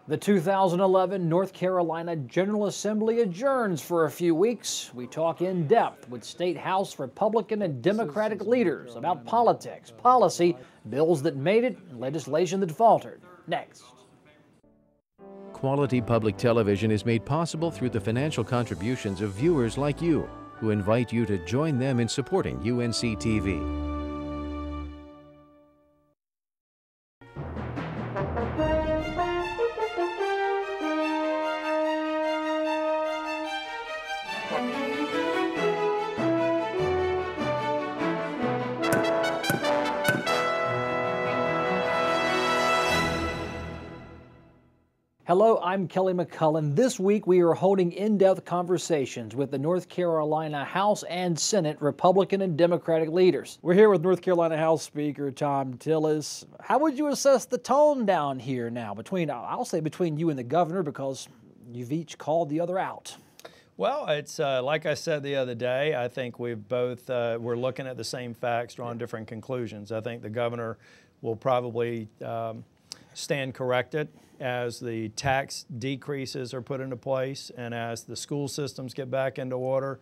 The 2011 North Carolina General Assembly adjourns for a few weeks. We talk in depth with State House Republican and Democratic leaders about politics, policy, bills that made it, and legislation that faltered. Next. Quality public television is made possible through the financial contributions of viewers like you, who invite you to join them in supporting UNC-TV. Hello, I'm Kelly McCullen. This week we are holding in-depth conversations with the North Carolina House and Senate Republican and Democratic leaders. We're here with North Carolina House Speaker Tom Tillis. How would you assess the tone down here now I'll say between you and the governor, because you've each called the other out? Well, it's like I said the other day, I think we're looking at the same facts, drawing different conclusions. I think the governor will probably stand corrected as the tax decreases are put into place and as the school systems get back into order.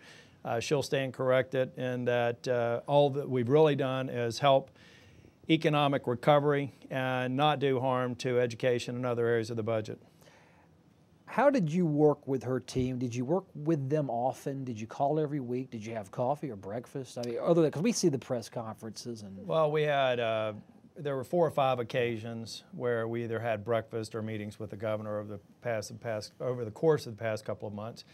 She'll stand corrected in that all that we've really done is help economic recovery and not do harm to education and other areas of the budget. How did you work with her team? Did you work with them often? Did you call every week? Did you have coffee or breakfast? I mean, other than, because we see the press conferences and. Well, we had. There were 4 or 5 occasions where we either had breakfast or meetings with the governor over the course of the past couple of months.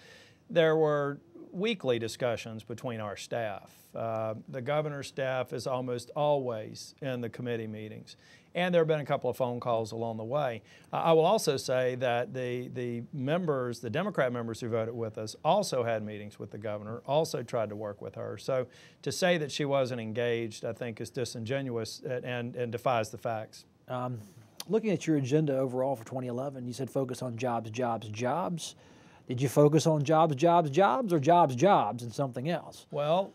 There were weekly discussions between our staff. The governor's staff is almost always in the committee meetings, and there have been a couple of phone calls along the way. I will also say that the Democrat members who voted with us also had meetings with the governor, also tried to work with her. So to say that she wasn't engaged, I think, is disingenuous and defies the facts. Looking at your agenda overall for 2011, you said focus on jobs, jobs, jobs. Did you focus on jobs, jobs, jobs, or jobs, jobs, and something else? Well,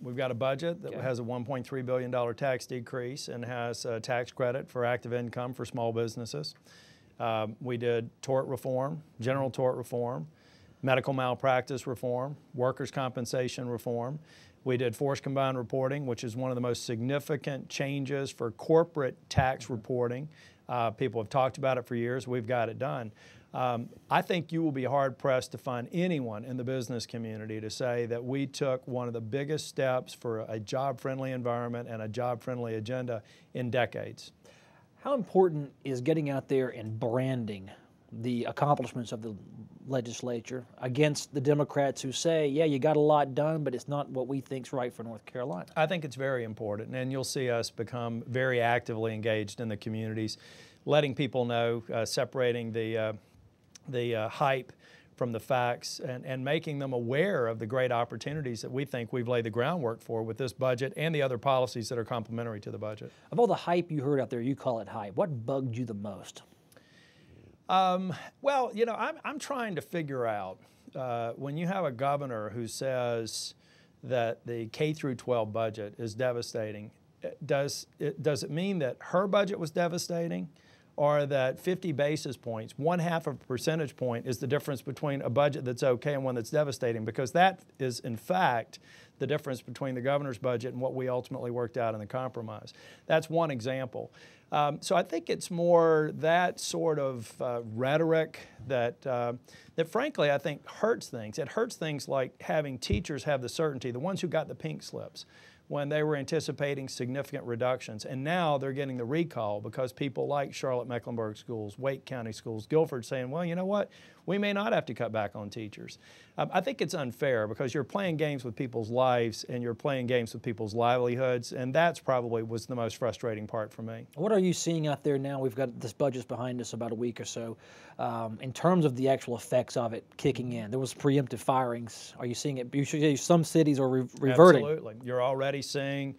we've got a budget that has a $1.3 billion tax decrease and has a tax credit for active income for small businesses. We did tort reform, general tort reform, medical malpractice reform, workers' compensation reform. We did forced combined reporting, which is one of the most significant changes for corporate tax reporting. People have talked about it for years. We've got it done. I think you will be hard-pressed to find anyone in the business community to say that we took one of the biggest steps for a job-friendly environment and a job-friendly agenda in decades. How important is getting out there and branding the accomplishments of the legislature against the Democrats who say, yeah, you got a lot done, but it's not what we think's right for North Carolina? I think it's very important, and you'll see us become very actively engaged in the communities, letting people know, separating the hype from the facts and making them aware of the great opportunities that we think we've laid the groundwork for with this budget and the other policies that are complementary to the budget. Of all the hype you heard out there, you call it hype, what bugged you the most? Well, you know, I'm trying to figure out when you have a governor who says that the K through 12 budget is devastating, does it mean that her budget was devastating? Or that 50 basis points, 1/2 of a percentage point, is the difference between a budget that's okay and one that's devastating, because that is, in fact, the difference between the governor's budget and what we ultimately worked out in the compromise. That's one example. So I think it's more that sort of rhetoric that frankly I think hurts things. It hurts things like having teachers have the certainty, the ones who got the pink slips, when they were anticipating significant reductions. And now they're getting the recall because people like Charlotte-Mecklenburg schools, Wake County schools, Guilford saying, well, you know what, we may not have to cut back on teachers. I think it's unfair because you're playing games with people's lives and you're playing games with people's livelihoods, and that's probably was the most frustrating part for me. What are you seeing out there now? We've got this budget behind us about a week or so. In terms of the actual effects of it kicking in, there was preemptive firings. Are you seeing it? You should say some cities are reverting. Absolutely. You're already seeing,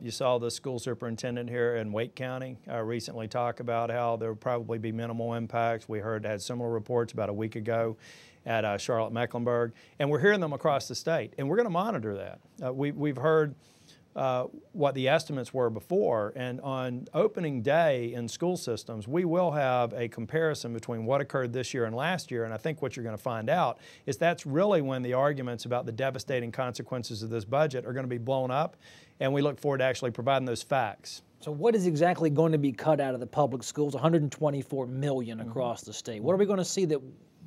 you saw the school superintendent here in Wake County recently talk about how there will probably be minimal impacts. We had similar reports about a week ago at Charlotte-Mecklenburg, and we're hearing them across the state, and we're going to monitor that. We've heard what the estimates were before. And on opening day in school systems, we will have a comparison between what occurred this year and last year. And I think what you're going to find out is that's really when the arguments about the devastating consequences of this budget are going to be blown up. And we look forward to actually providing those facts. So what is exactly going to be cut out of the public schools? $124 million across the state. What are we going to see that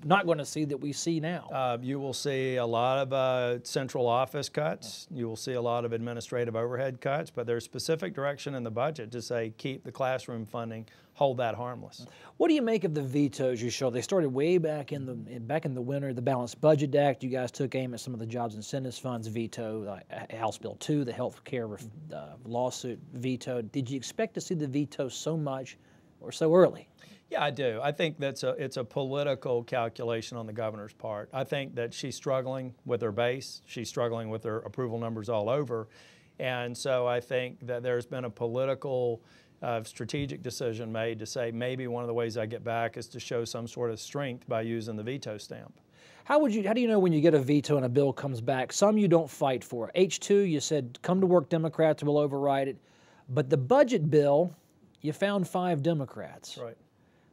not going to see that we see now? You will see a lot of central office cuts. You will see a lot of administrative overhead cuts, but there's specific direction in the budget to say keep the classroom funding, hold that harmless. What do you make of the vetoes you show? They started way back in the winter, the Balanced Budget Act. You guys took aim at some of the jobs incentives funds veto, House Bill 2, the health care lawsuit veto. Did you expect to see the veto so much or so early? Yeah, I do. I think it's a political calculation on the governor's part. I think that she's struggling with her base. She's struggling with her approval numbers all over. And so I think that there's been a political strategic decision made to say maybe one of the ways I get back is to show some sort of strength by using the veto stamp. How do you know when you get a veto and a bill comes back? Some you don't fight for. H2, you said come to work Democrats will override it. But the budget bill, you found 5 Democrats. Right.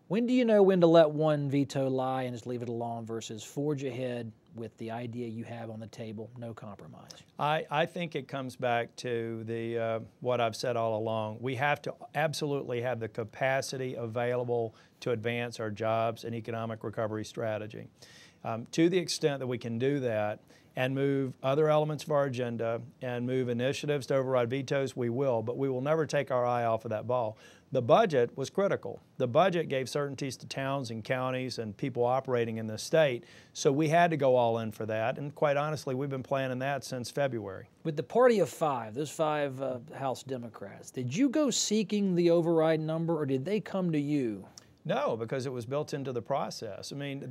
When do you know when to let one veto lie and just leave it alone versus forge ahead with the idea you have on the table, no compromise? I think it comes back to the what I've said all along. We have to absolutely have the capacity available to advance our jobs and economic recovery strategy. To the extent that we can do that and move other elements of our agenda and move initiatives to override vetoes, we will, but we will never take our eye off of that ball. The budget was critical. The budget gave certainties to towns and counties and people operating in the state, so we had to go all in for that, and quite honestly, we've been planning that since February. With the party of 5, those 5 House Democrats, did you go seeking the override number or did they come to you? No, because it was built into the process. I mean,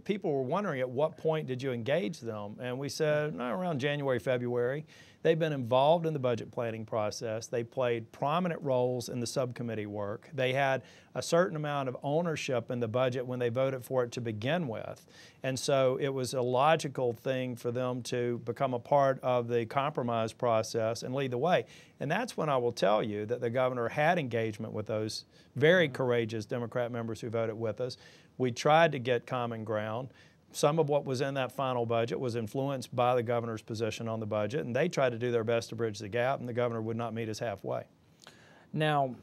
people were wondering at what point did you engage them, and we said around January, February. They've been involved in the budget planning process. They played prominent roles in the subcommittee work. They had a certain amount of ownership in the budget when they voted for it to begin with. And so it was a logical thing for them to become a part of the compromise process and lead the way. And that's when I will tell you that the governor had engagement with those very courageous Democrat members who voted with us. We tried to get common ground. Some of what was in that final budget was influenced by the governor's position on the budget, and they tried to do their best to bridge the gap, and the governor would not meet us halfway. Now,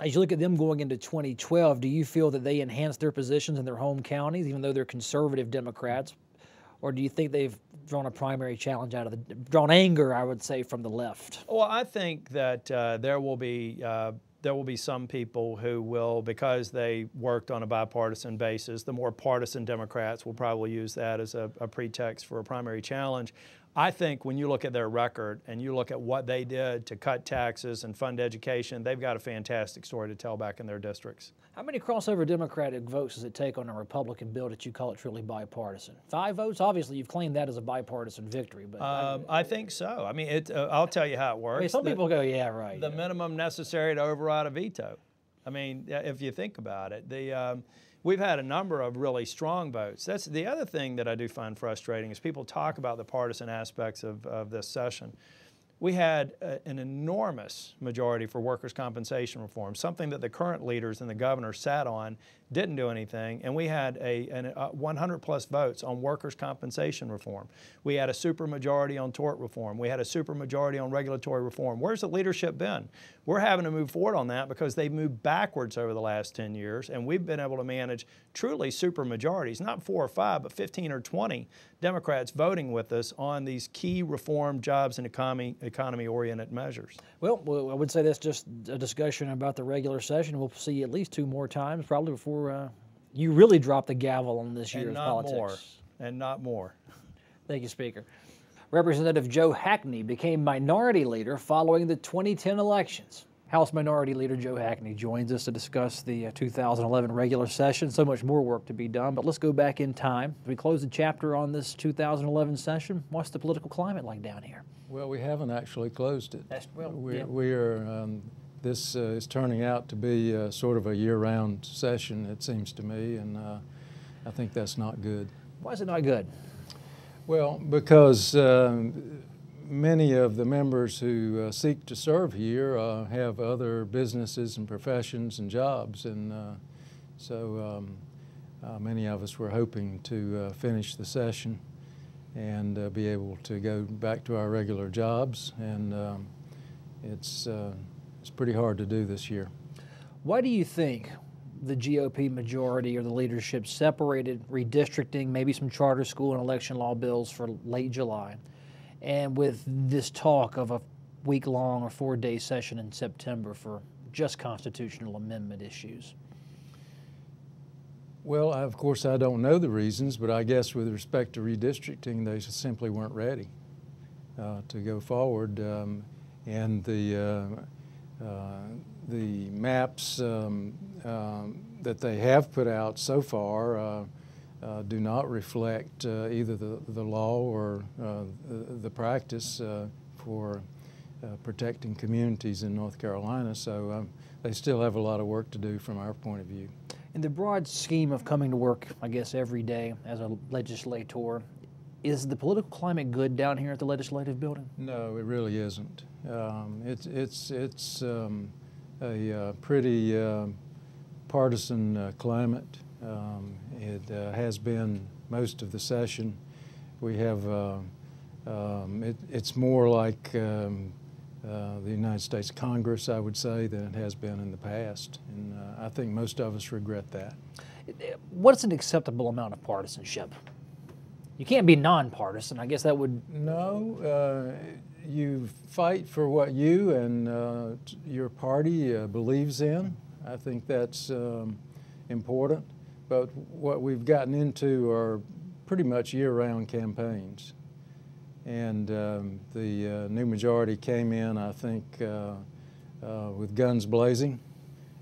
as you look at them going into 2012, do you feel that they enhanced their positions in their home counties, even though they're conservative Democrats, or do you think they've drawn a primary challenge out of drawn anger, I would say, from the left? Well, I think that there will be some people who will, because they worked on a bipartisan basis, the more partisan Democrats will probably use that as a pretext for a primary challenge. I think when you look at their record and you look at what they did to cut taxes and fund education, they've got a fantastic story to tell back in their districts. How many crossover Democratic votes does it take on a Republican bill that you call it truly bipartisan? 5 votes? Obviously, you've claimed that as a bipartisan victory. But I think so. I mean, I'll tell you how it works. I mean, some people go, yeah, right. The minimum necessary to override a veto. I mean, if you think about it, we've had a number of really strong votes. That's the other thing that I do find frustrating is people talk about the partisan aspects of this session. We had an enormous majority for workers' compensation reform, something that the current leaders and the governor sat on, didn't do anything, and we had 100 plus votes on workers' compensation reform. We had a supermajority on tort reform. We had a supermajority on regulatory reform. Where's the leadership been? We're having to move forward on that because they've moved backwards over the last 10 years, and we've been able to manage truly supermajorities, not 4 or 5, but 15 or 20 Democrats voting with us on these key reform, jobs, and economy-oriented measures. Well, I would say that's just a discussion about the regular session. We'll see you at least 2 more times, probably before you really drop the gavel on this year's politics. And not more. Thank you, Speaker. Representative Joe Hackney became Minority Leader following the 2010 elections. House Minority Leader Joe Hackney joins us to discuss the 2011 regular session. So much more work to be done, but let's go back in time. As we close the chapter on this 2011 session, what's the political climate like down here? Well, we haven't actually closed it. We are. This is turning out to be sort of a year-round session, it seems to me, and I think that's not good. Why is it not good? Well, because many of the members who seek to serve here have other businesses and professions and jobs, and so many of us were hoping to finish the session and be able to go back to our regular jobs, and it's pretty hard to do this year. Why do you think the GOP majority or the leadership separated redistricting, maybe some charter school and election law bills for late July, and with this talk of a week-long or 4-day session in September for just constitutional amendment issues? Well, of course, I don't know the reasons, but I guess with respect to redistricting, they simply weren't ready to go forward. And the maps that they have put out so far do not reflect either the law or the practice for protecting communities in North Carolina. So they still have a lot of work to do from our point of view. In the broad scheme of coming to work, I guess, every day as a legislator, is the political climate good down here at the Legislative Building? No, it really isn't. It's a pretty partisan climate. It has been most of the session. We have, it's more like the United States Congress, I would say, than it has been in the past. And I think most of us regret that. What's an acceptable amount of partisanship? You can't be nonpartisan. I guess that would... No, you fight for what you and your party believes in. I think that's important. But what we've gotten into are pretty much year-round campaigns. And the new majority came in, I think, with guns blazing,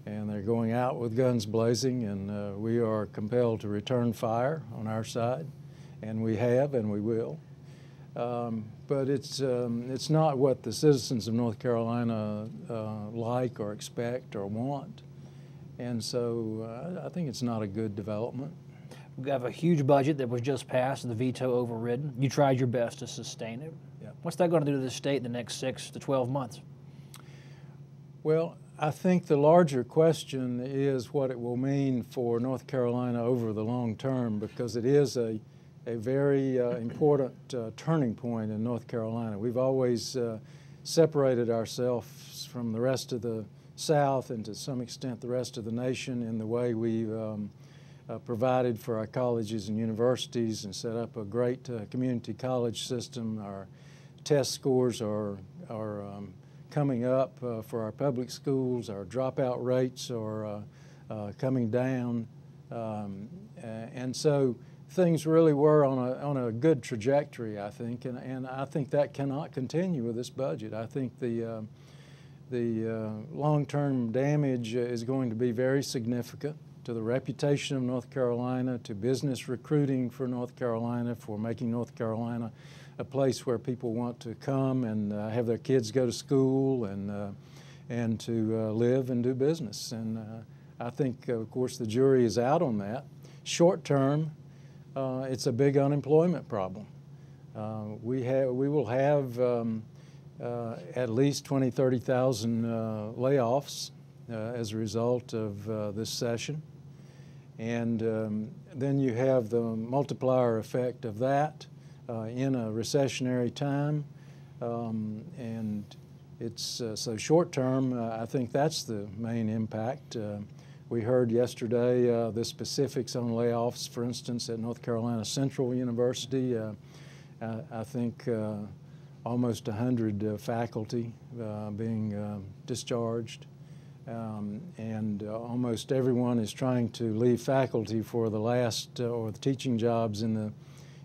and they're going out with guns blazing, and we are compelled to return fire on our side, and we have and we will. But it's not what the citizens of North Carolina like or expect or want, and so I think it's not a good development. We have a huge budget that was just passed, the veto overridden. You tried your best to sustain it. Yep. What's that going to do to the state in the next 6 to 12 months? Well, I think the larger question is what it will mean for North Carolina over the long term, because it is a very important turning point in North Carolina. We've always separated ourselves from the rest of the South and to some extent the rest of the nation in the way we've provided for our colleges and universities and set up a great community college system. Our test scores are coming up for our public schools. Our dropout rates are coming down. And so things really were on a good trajectory, I think, and I think that cannot continue with this budget. I think the long-term damage is going to be very significant to the reputation of North Carolina, to business recruiting for North Carolina, for making North Carolina a place where people want to come and have their kids go to school and to live and do business. And I think, of course, the jury is out on that. Short term, it's a big unemployment problem. We will have at least 20,000, 30,000 layoffs as a result of this session. And then you have the multiplier effect of that in a recessionary time. And it's so short term, I think that's the main impact. We heard yesterday the specifics on layoffs, for instance, at North Carolina Central University. I think almost 100 faculty being discharged. And almost everyone is trying to leave faculty for the last or the teaching jobs in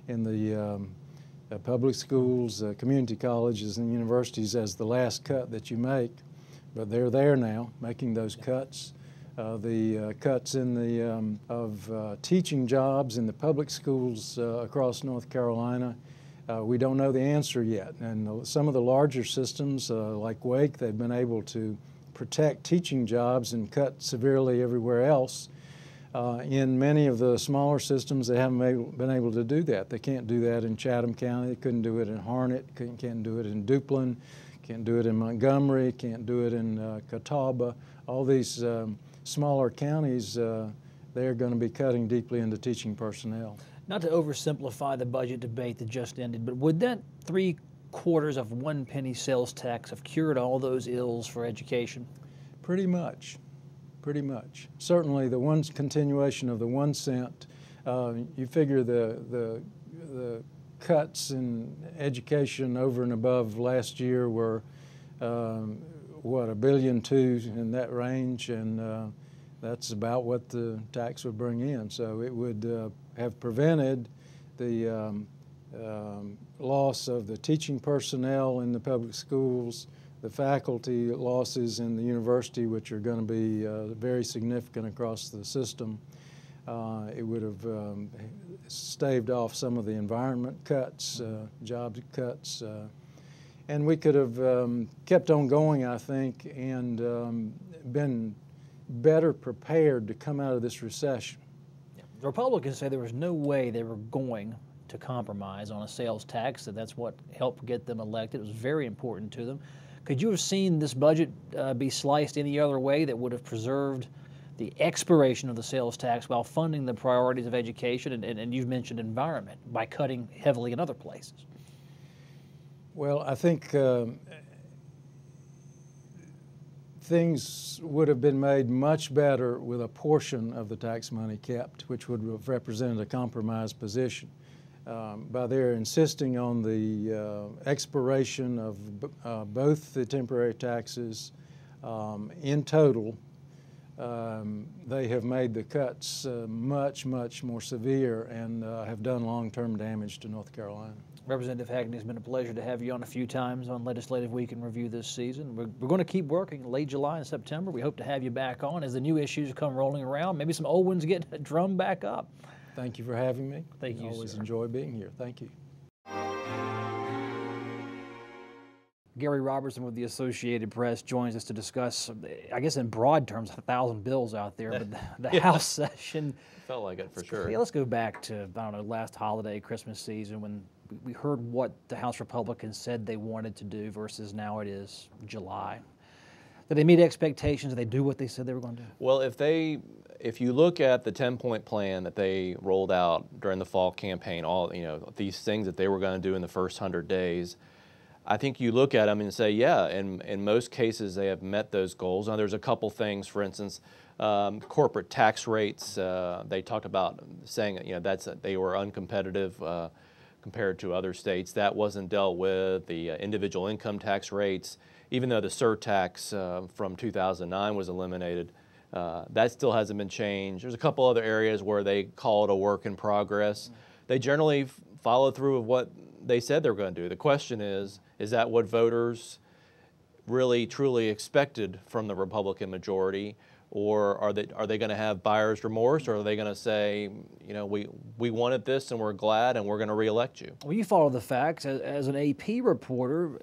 the public schools, community colleges, and universities as the last cut that you make. But they're there now, making those cuts. The cuts in the of teaching jobs in the public schools across North Carolina. We don't know the answer yet. And some of the larger systems like Wake, they've been able to protect teaching jobs and cut severely everywhere else. In many of the smaller systems, they haven't been able to do that. They can't do that in Chatham County. They couldn't do it in Harnett. Can't do it in Duplin. Can't do it in Montgomery. Can't do it in Catawba. All these smaller counties, they're going to be cutting deeply into teaching personnel. Not to oversimplify the budget debate that just ended, but would that 3/4 of 1 penny sales tax have cured all those ills for education? Pretty much. Pretty much. Certainly the one continuation of the 1 cent, you figure the cuts in education over and above last year were, what, $1.2 billion in that range, and that's about what the tax would bring in. So it would have prevented the loss of the teaching personnel in the public schools, the faculty losses in the university, which are going to be very significant across the system. It would have staved off some of the environment cuts, job cuts, and we could have kept on going, I think, and been better prepared to come out of this recession. The Republicans say there was no way they were going to compromise on a sales tax, and that's what helped get them elected. It was very important to them. Could you have seen this budget be sliced any other way that would have preserved the expiration of the sales tax while funding the priorities of education, and you've mentioned environment, by cutting heavily in other places? Well, I think things would have been made much better with a portion of the tax money kept, which would have represented a compromise position. By their insisting on the expiration of both the temporary taxes in total, they have made the cuts much, much more severe and have done long-term damage to North Carolina. Representative Hackney, it's been a pleasure to have you on a few times on Legislative Week in Review this season. We're going to keep working late July and September. We hope to have you back on as the new issues come rolling around. Maybe some old ones get drummed back up. Thank you for having me. Thank you, always sir. enjoy being here. Thank you. Gary Robertson with the Associated Press joins us to discuss, I guess in broad terms, 1,000 bills out there, but the House session. Felt like it for sure. Yeah, let's go back to, I don't know, last holiday, Christmas season, when we heard what the House Republicans said they wanted to do versus now it is July. Did they meet expectations? Did they do what they said they were going to do? Well, if you look at the 10-point plan that they rolled out during the fall campaign, all these things that they were going to do in the first 100 days, I think you look at them and say, yeah, in most cases they have met those goals. Now there's a couple things, for instance, corporate tax rates. They talked about saying they were uncompetitive compared to other states. That wasn't dealt with. The individual income tax rates, even though the surtax from 2009 was eliminated, that still hasn't been changed. There's a couple other areas where they call it a work in progress. They generally follow through with what they said they were going to do. The question is that what voters really truly expected from the Republican majority, or are they going to have buyer's remorse, or are they going to say, we wanted this and we're glad and we're going to reelect you? Well, you follow the facts. As an AP reporter,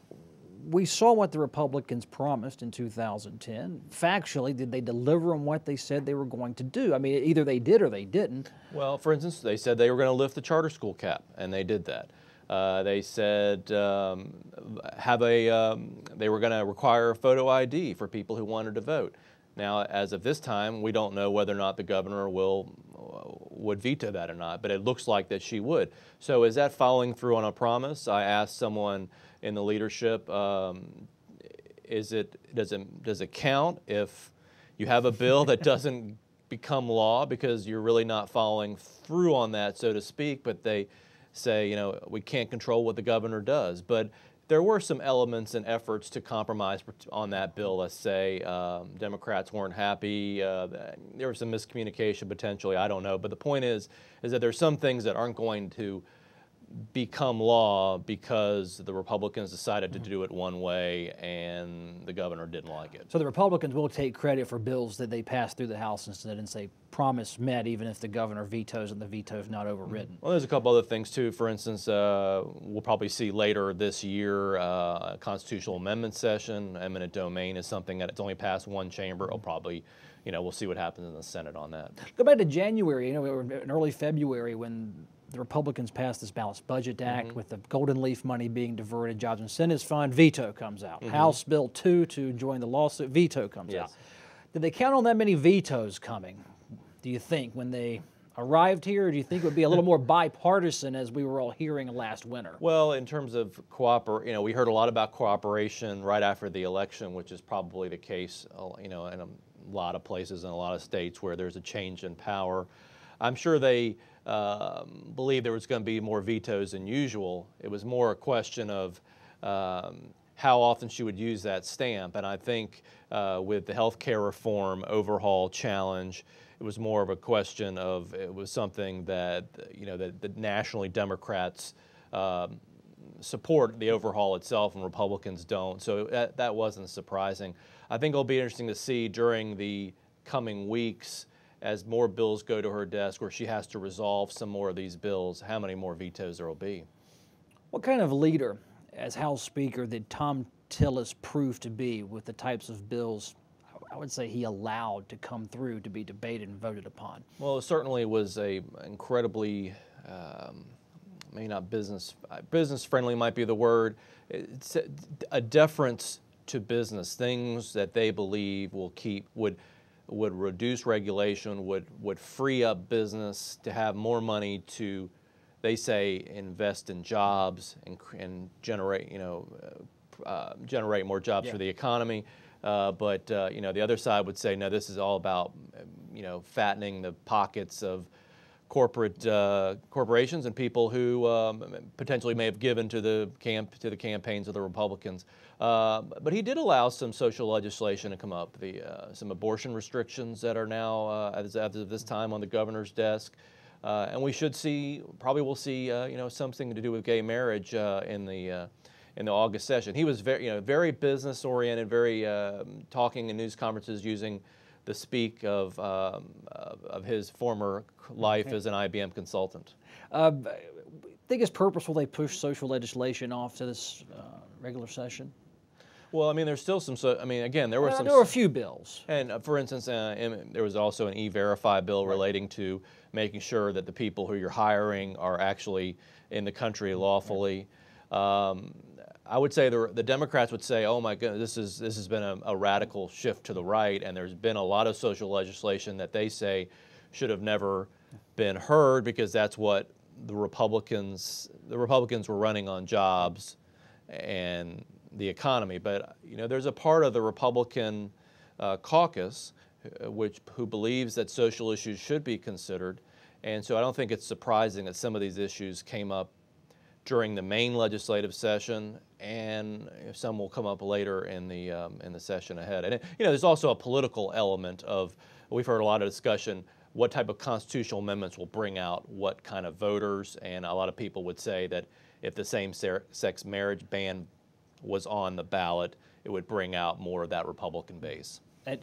we saw what the Republicans promised in 2010. Factually, did they deliver on what they said they were going to do? I mean, either they did or they didn't. Well, for instance, they said they were going to lift the charter school cap, and they did that. They said they were going to require a photo ID for people who wanted to vote. Now, as of this time, we don't know whether or not the governor would veto that or not, but it looks like that she would. So is that following through on a promise? I asked someone in the leadership, does it count if you have a bill that doesn't become law because you're really not following through on that, so to speak, but they say, we can't control what the governor does. But there were some elements and efforts to compromise on that bill. Let's say Democrats weren't happy. There was some miscommunication potentially. I don't know. But the point is that there's some things that aren't going to become law because the Republicans decided to do it one way and the governor didn't like it. So the Republicans will take credit for bills that they pass through the House and Senate and say promise met, even if the governor vetoes and the veto is not overridden. Well, there's a couple other things too. For instance, we'll probably see later this year a constitutional amendment session. Eminent domain is something that it's only passed one chamber. It'll probably, we'll see what happens in the Senate on that. Go back to January, we were in early February when the Republicans passed this Balanced Budget Act with the Golden Leaf money being diverted, Jobs and Incentives Fund, veto comes out. House Bill 2 to join the lawsuit, veto comes out. Did they count on that many vetoes coming, do you think, when they arrived here, or do you think it would be a little more bipartisan as we were all hearing last winter? Well, in terms of cooperation, we heard a lot about cooperation right after the election, which is probably the case, in a lot of places in a lot of states where there's a change in power. I'm sure they believed there was going to be more vetoes than usual. It was more a question of how often she would use that stamp. And I think with the health care reform overhaul challenge, it was more of a question of, it was something that, that nationally Democrats support the overhaul itself and Republicans don't. So that wasn't surprising. I think it'll be interesting to see during the coming weeks, as more bills go to her desk where she has to resolve some more of these bills, how many more vetoes there will be. What kind of leader, as House Speaker, did Thom Tillis prove to be with the types of bills I would say he allowed to come through to be debated and voted upon? Well, it certainly was a incredibly, maybe not business friendly might be the word, it's a deference to business, things that they believe would reduce regulation, would free up business to have more money to, they say, invest in jobs and generate, generate more jobs for the economy. But the other side would say, no, this is all about, fattening the pockets of corporations and people who potentially may have given to the campaigns of the Republicans. But he did allow some social legislation to come up, some abortion restrictions that are now, as of this time, on the governor's desk. And we should see, probably we'll see, something to do with gay marriage in the August session. He was very business oriented, very talking in news conferences using the speak of his former life as an IBM consultant. Think it's purposeful they push social legislation off to this regular session? Well, I mean, there's still some. Again, there were some. There were a few bills. And for instance, there was also an E-Verify bill relating to making sure that the people who you're hiring are actually in the country lawfully. I would say the Democrats would say, oh my goodness, this has been a radical shift to the right, and there's been a lot of social legislation that they say should have never been heard because that's what the Republicans were running on jobs and the economy. But there's a part of the Republican caucus who believes that social issues should be considered, and so I don't think it's surprising that some of these issues came up during the main legislative session, and some will come up later in the session ahead. And there's also a political element of, we've heard a lot of discussion, what type of constitutional amendments will bring out what kind of voters, and a lot of people would say that if the same-sex marriage ban was on the ballot, it would bring out more of that Republican base. And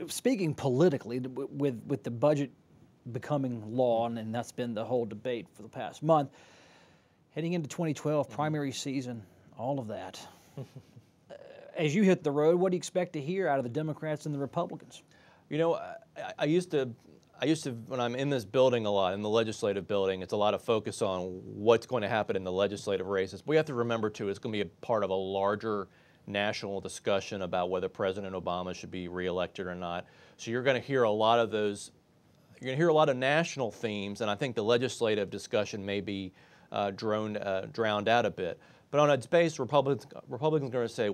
speaking politically, with the budget becoming law, and that's been the whole debate for the past month, heading into 2012, primary season, all of that. As you hit the road, what do you expect to hear out of the Democrats and the Republicans? I used to, when I'm in this building a lot, in the legislative building, it's a lot of focus on what's going to happen in the legislative races. We have to remember, too, it's going to be a part of a larger national discussion about whether President Obama should be reelected or not. So you're going to hear a lot of those, you're going to hear a lot of national themes, and I think the legislative discussion may be drowned out a bit. But on its base, Republicans are going to say,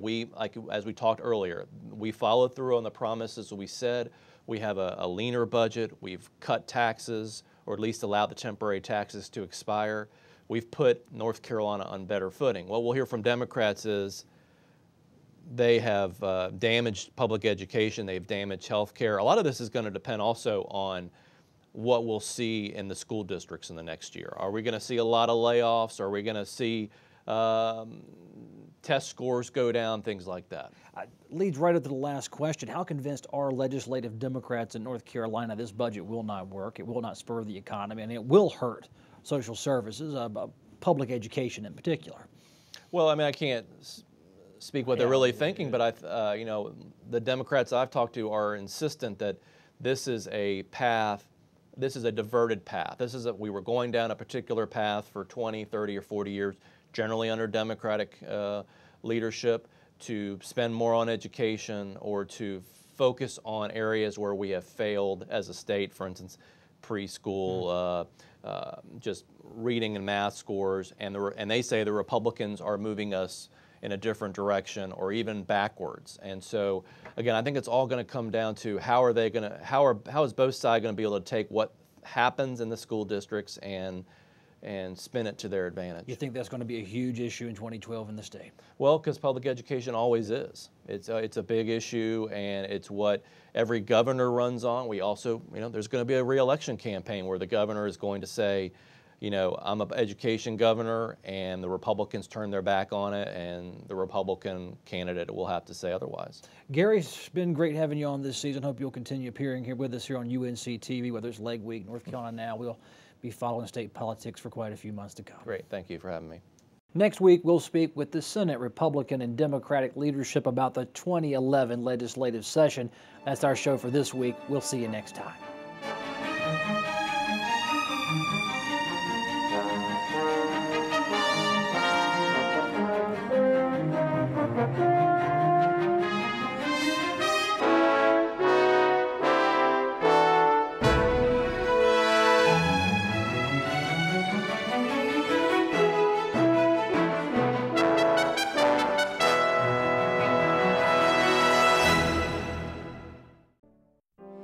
as we talked earlier, we followed through on the promises we said. We have a leaner budget. We've cut taxes, or at least allowed the temporary taxes to expire. We've put North Carolina on better footing. What we'll hear from Democrats is they have damaged public education. They've damaged health care. A lot of this is going to depend also on what we'll see in the school districts in the next year. Are we going to see a lot of layoffs? Are we going to see test scores go down, things like that? Leads right up to the last question. How convinced are legislative Democrats in North Carolina this budget will not work, it will not spur the economy, and it will hurt social services, public education in particular? Well, I mean, I can't speak what they're really thinking, but you know, the Democrats I've talked to are insistent that this is a path, this is a diverted path. We were going down a particular path for 20, 30, or 40 years, generally under Democratic leadership, to spend more on education or to focus on areas where we have failed as a state, for instance, preschool, just reading and math scores, and they say the Republicans are moving us in a different direction or even backwards. And so, again, I think it's all going to come down to how is both sides going to be able to take what happens in the school districts and spin it to their advantage. You think that's going to be a huge issue in 2012 in the state? Well, because public education always is. It's a big issue, and it's what every governor runs on. We also, you know, there's going to be a re-election campaign where the governor is going to say, you know, I'm an education governor, and the Republicans turn their back on it, and the Republican candidate will have to say otherwise. Gary, it's been great having you on this season. Hope you'll continue appearing here with us here on UNC-TV, whether it's Leg Week, North Carolina Now. We'll be following state politics for quite a few months to come. Great. Thank you for having me. Next week, we'll speak with the Senate Republican and Democratic leadership about the 2011 legislative session. That's our show for this week. We'll see you next time.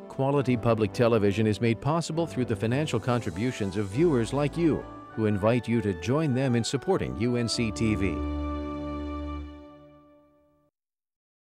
Quality public television is made possible through the financial contributions of viewers like you, who invite you to join them in supporting UNC-TV.